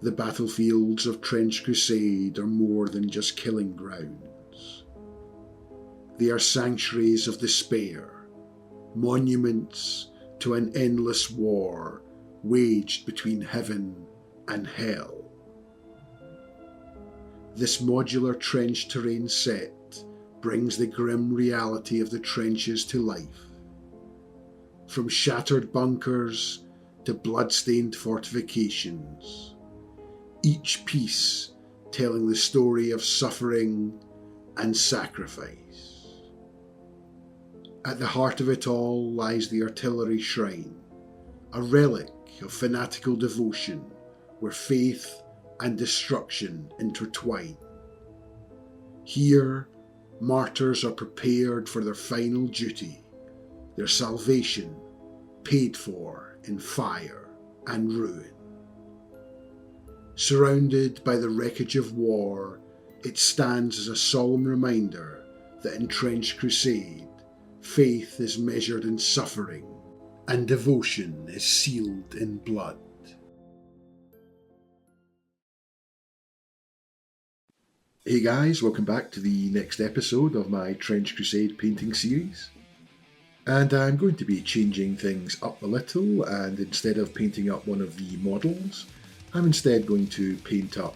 The battlefields of Trench Crusade are more than just killing grounds. They are sanctuaries of despair, monuments to an endless war waged between heaven and hell. This modular trench terrain set brings the grim reality of the trenches to life. From shattered bunkers to blood-stained fortifications, each piece telling the story of suffering and sacrifice. At the heart of it all lies the Armillary Shrine, a relic of fanatical devotion where faith and destruction intertwine. Here, martyrs are prepared for their final duty, their salvation paid for in fire and ruin. Surrounded by the wreckage of war, it stands as a solemn reminder that in Trench Crusade, faith is measured in suffering and devotion is sealed in blood. Hey guys, welcome back to the next episode of my Trench Crusade painting series. And I'm going to be changing things up a little, and instead of painting up one of the models, I'm instead going to paint up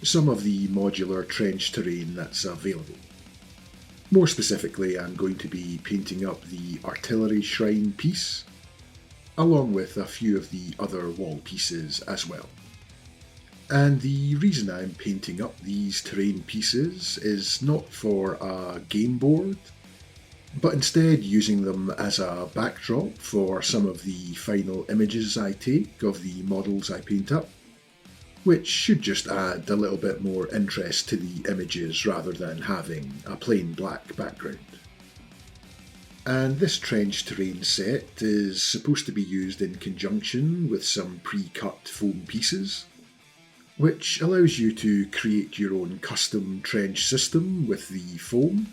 some of the modular trench terrain that's available. More specifically, I'm going to be painting up the Armillary Shrine piece, along with a few of the other wall pieces as well. And the reason I'm painting up these terrain pieces is not for a game board, but instead using them as a backdrop for some of the final images I take of the models I paint up, which should just add a little bit more interest to the images rather than having a plain black background. And this trench terrain set is supposed to be used in conjunction with some pre-cut foam pieces, which allows you to create your own custom trench system with the foam,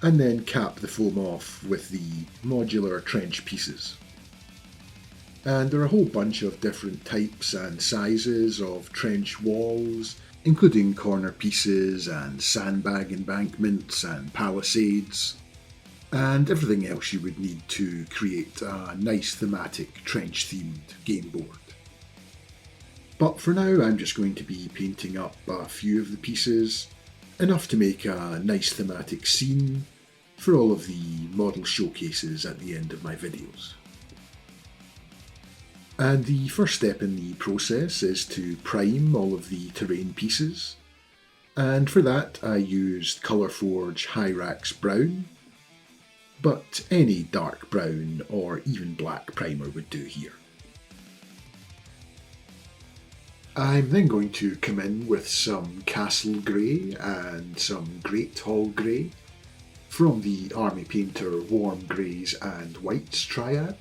and then cap the foam off with the modular trench pieces. And there are a whole bunch of different types and sizes of trench walls, including corner pieces and sandbag embankments and palisades, and everything else you would need to create a nice thematic trench-themed game board. But for now, I'm just going to be painting up a few of the pieces, enough to make a nice thematic scene for all of the model showcases at the end of my videos. And the first step in the process is to prime all of the terrain pieces, and for that I used Colourforge Hyrax Brown, but any dark brown or even black primer would do here. I'm then going to come in with some Castle Grey and some Great Hall Grey from the Army Painter Warm Greys and Whites triad.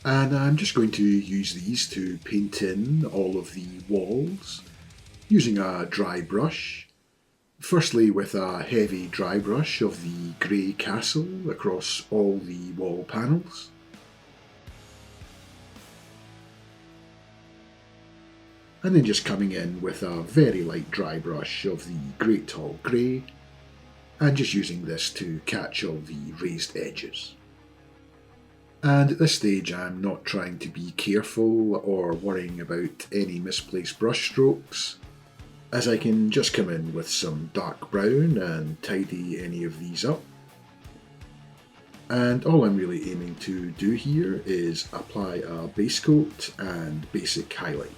And I'm just going to use these to paint in all of the walls using a dry brush. Firstly with a heavy dry brush of the grey castle across all the wall panels. And then just coming in with a very light dry brush of the Great Hall Grey, and just using this to catch all the raised edges. And at this stage I'm not trying to be careful or worrying about any misplaced brush strokes, as I can just come in with some dark brown and tidy any of these up. And all I'm really aiming to do here is apply a base coat and basic highlight.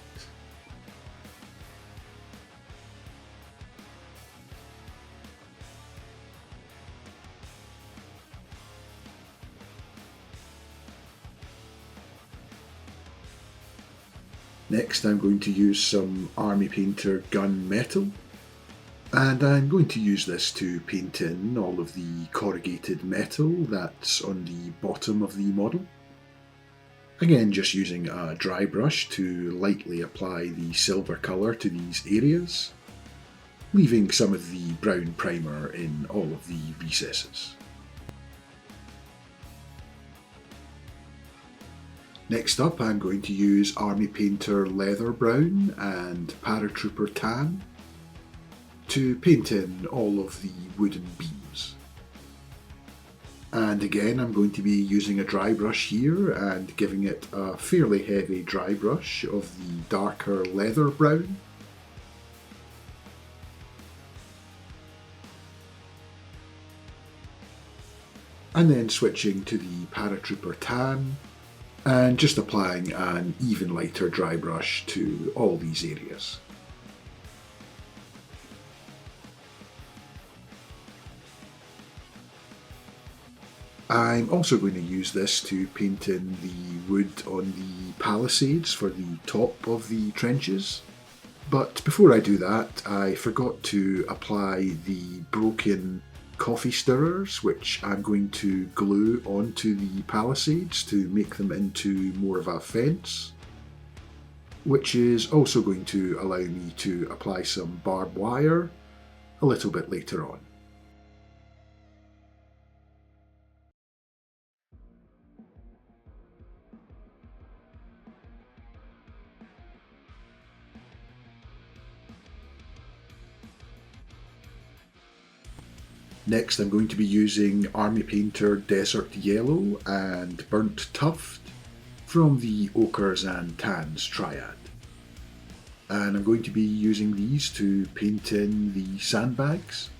Next I'm going to use some Army Painter Gun Metal, and I'm going to use this to paint in all of the corrugated metal that's on the bottom of the model. Again, just using a dry brush to lightly apply the silver colour to these areas, leaving some of the brown primer in all of the recesses. Next up, I'm going to use Army Painter Leather Brown and Paratrooper Tan to paint in all of the wooden beams. And again, I'm going to be using a dry brush here and giving it a fairly heavy dry brush of the darker leather brown. And then switching to the Paratrooper Tan and just applying an even lighter dry brush to all these areas. I'm also going to use this to paint in the wood on the palisades for the top of the trenches. But before I do that, I forgot to apply the broken coffee stirrers, which I'm going to glue onto the palisades to make them into more of a fence, which is also going to allow me to apply some barbed wire a little bit later on. Next, I'm going to be using Army Painter Desert Yellow and Burnt Tuft from the Ochres and Tans triad. And I'm going to be using these to paint in the sandbags.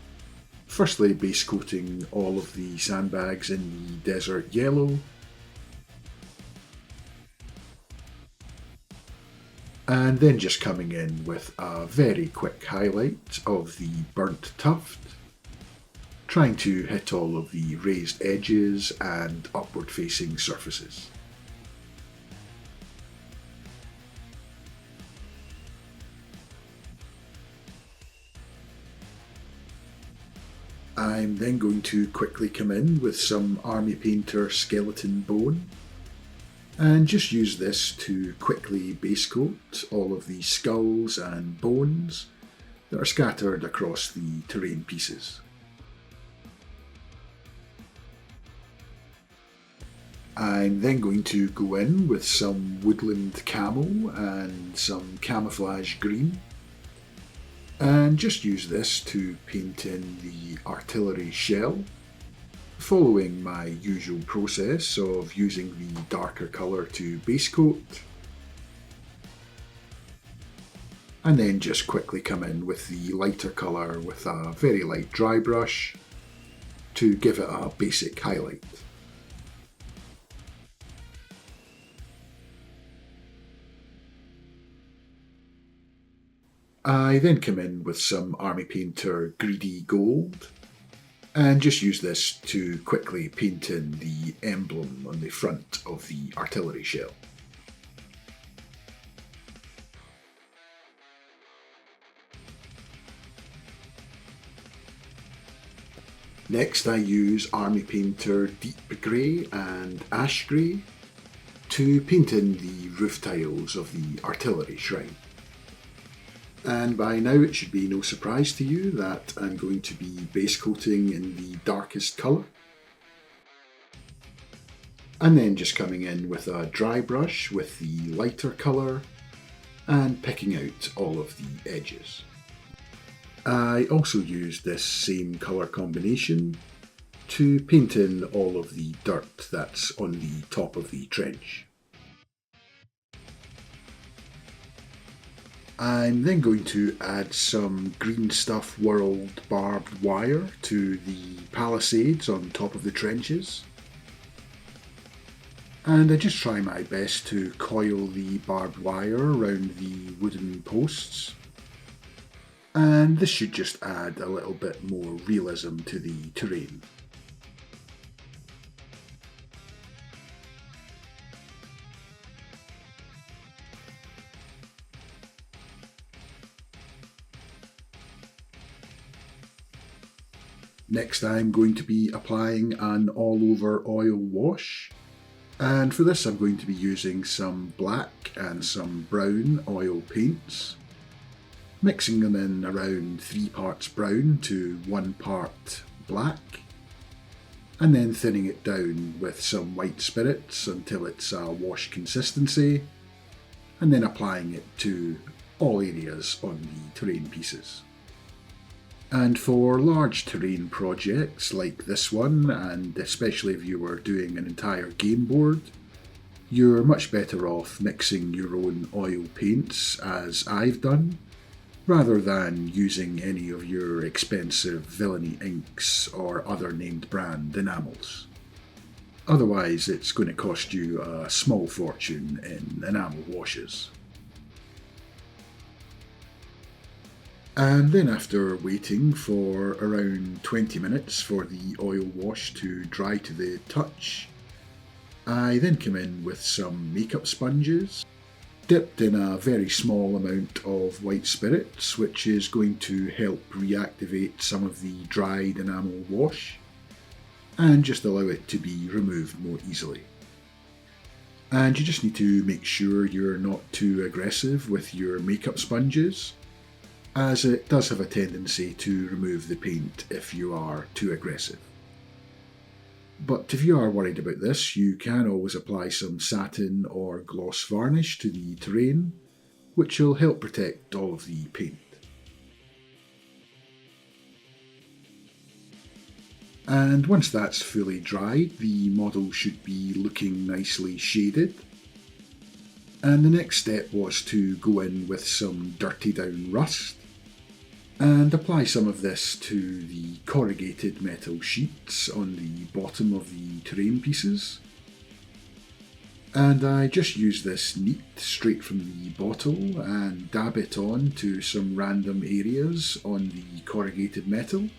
Firstly, base coating all of the sandbags in the Desert Yellow. And then just coming in with a very quick highlight of the Burnt Tuft, trying to hit all of the raised edges and upward facing surfaces. I'm then going to quickly come in with some Army Painter Skeleton Bone and just use this to quickly base coat all of the skulls and bones that are scattered across the terrain pieces. I'm then going to go in with some woodland camo and some camouflage green and just use this to paint in the artillery shell, following my usual process of using the darker colour to base coat, and then just quickly come in with the lighter colour with a very light dry brush to give it a basic highlight. I then come in with some Army Painter Greedy Gold and just use this to quickly paint in the emblem on the front of the artillery shell. Next, I use Army Painter Deep Grey and Ash Grey to paint in the roof tiles of the Artillery Shrine. And by now it should be no surprise to you that I'm going to be base coating in the darkest colour. And then just coming in with a dry brush with the lighter colour and picking out all of the edges. I also used this same colour combination to paint in all of the dirt that's on the top of the trench. I'm then going to add some Green Stuff World barbed wire to the palisades on top of the trenches. And I just try my best to coil the barbed wire around the wooden posts. And this should just add a little bit more realism to the terrain. Next, I'm going to be applying an all-over oil wash, and for this I'm going to be using some black and some brown oil paints, mixing them in around 3 parts brown to 1 part black, and then thinning it down with some white spirits until it's a wash consistency, and then applying it to all areas on the terrain pieces. And for large terrain projects like this one, and especially if you were doing an entire game board, you're much better off mixing your own oil paints, as I've done, rather than using any of your expensive villainy inks or other named brand enamels. Otherwise, it's going to cost you a small fortune in enamel washes. And then after waiting for around 20 minutes for the oil wash to dry to the touch, I then come in with some makeup sponges, dipped in a very small amount of white spirits, which is going to help reactivate some of the dried enamel wash, and just allow it to be removed more easily. And you just need to make sure you're not too aggressive with your makeup sponges, as it does have a tendency to remove the paint if you are too aggressive. But if you are worried about this, you can always apply some satin or gloss varnish to the terrain, which will help protect all of the paint. And once that's fully dried, the model should be looking nicely shaded. And the next step was to go in with some dirty down rust, and apply some of this to the corrugated metal sheets on the bottom of the terrain pieces. And I just use this neat straight from the bottle and dab it on to some random areas on the corrugated metal.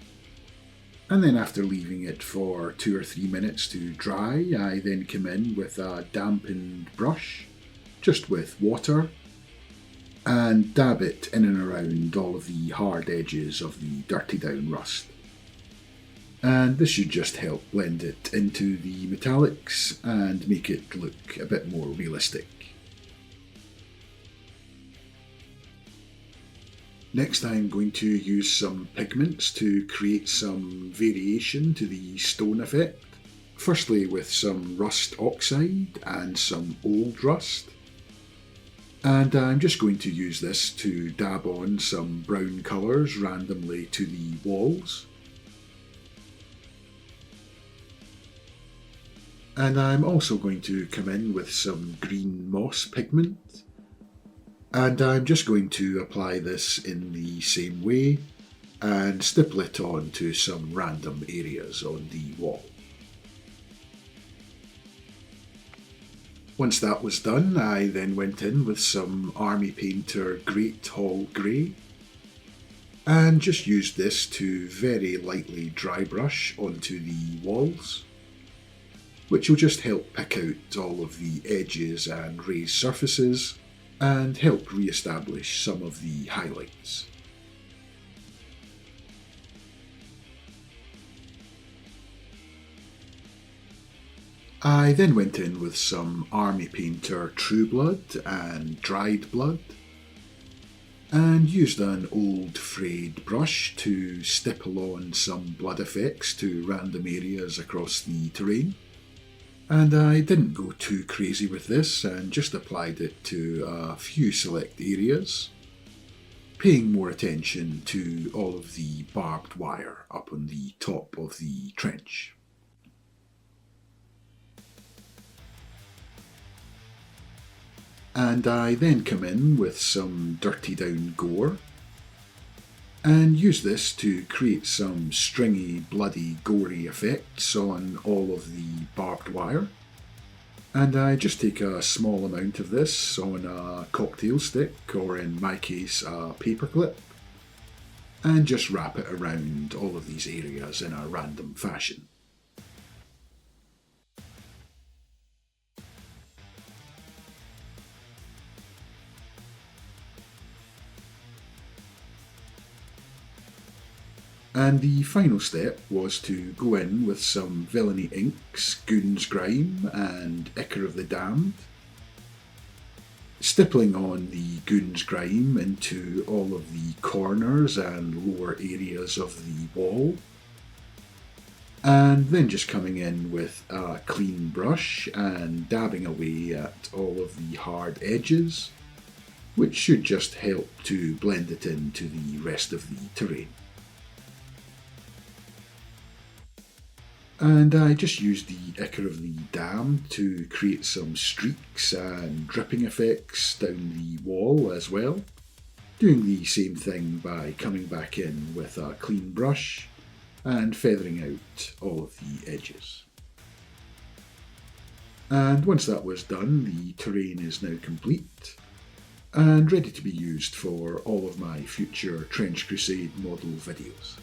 And then after leaving it for 2 or 3 minutes to dry, I then come in with a dampened brush, just with water, and dab it in and around all of the hard edges of the dirty down rust. And this should just help blend it into the metallics and make it look a bit more realistic. Next, I'm going to use some pigments to create some variation to the stone effect. Firstly with some rust oxide and some old rust. And I'm just going to use this to dab on some brown colours randomly to the walls. And I'm also going to come in with some green moss pigment. And I'm just going to apply this in the same way and stipple it on to some random areas on the wall. Once that was done, I then went in with some Army Painter Great Hall Grey and just used this to very lightly dry brush onto the walls, which will just help pick out all of the edges and raised surfaces and help re-establish some of the highlights. I then went in with some Army Painter True Blood and Dried Blood and used an old frayed brush to stipple on some blood effects to random areas across the terrain. And I didn't go too crazy with this and just applied it to a few select areas, paying more attention to all of the barbed wire up on the top of the trench. And I then come in with some dirty down gore and use this to create some stringy, bloody, gory effects on all of the barbed wire. And I just take a small amount of this on a cocktail stick, or in my case a paperclip, and just wrap it around all of these areas in a random fashion. And the final step was to go in with some villainy inks, Goon's Grime and Ichor of the Damned, stippling on the Goon's Grime into all of the corners and lower areas of the wall, And then just coming in with a clean brush and dabbing away at all of the hard edges, which should just help to blend it into the rest of the terrain. And I just used the ichor of the dam to create some streaks and dripping effects down the wall as well, doing the same thing by coming back in with a clean brush and feathering out all of the edges. And once that was done, the terrain is now complete and ready to be used for all of my future Trench Crusade model videos.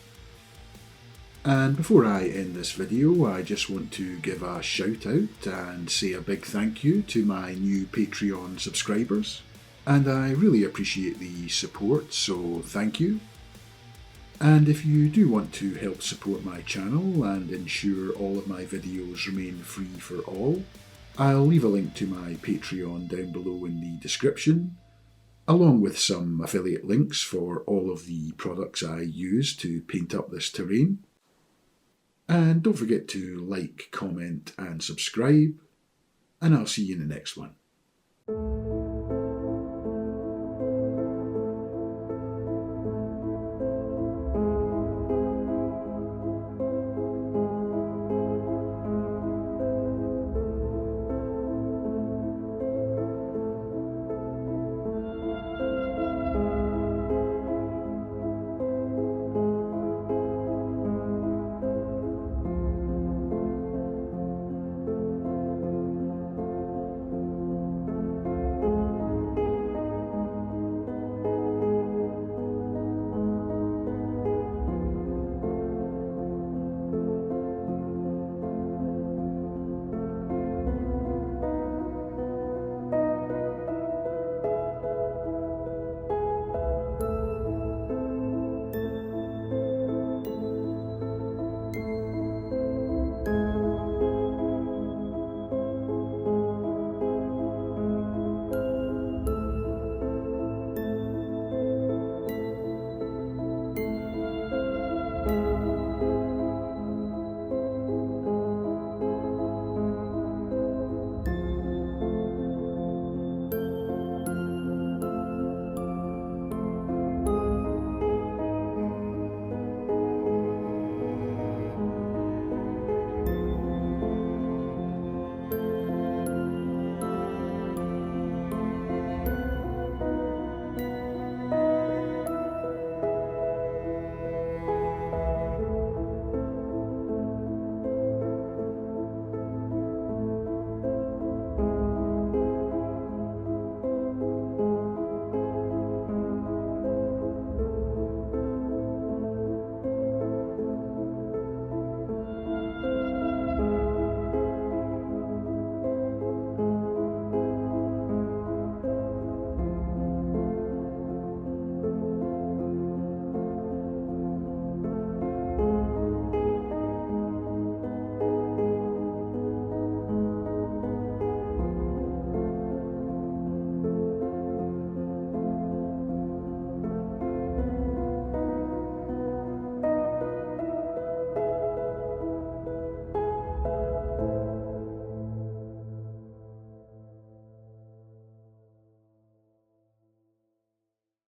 And before I end this video, I just want to give a shout out and say a big thank you to my new Patreon subscribers. And I really appreciate the support, so thank you. And if you do want to help support my channel and ensure all of my videos remain free for all, I'll leave a link to my Patreon down below in the description, along with some affiliate links for all of the products I use to paint up this terrain. And don't forget to like, comment and subscribe, and I'll see you in the next one.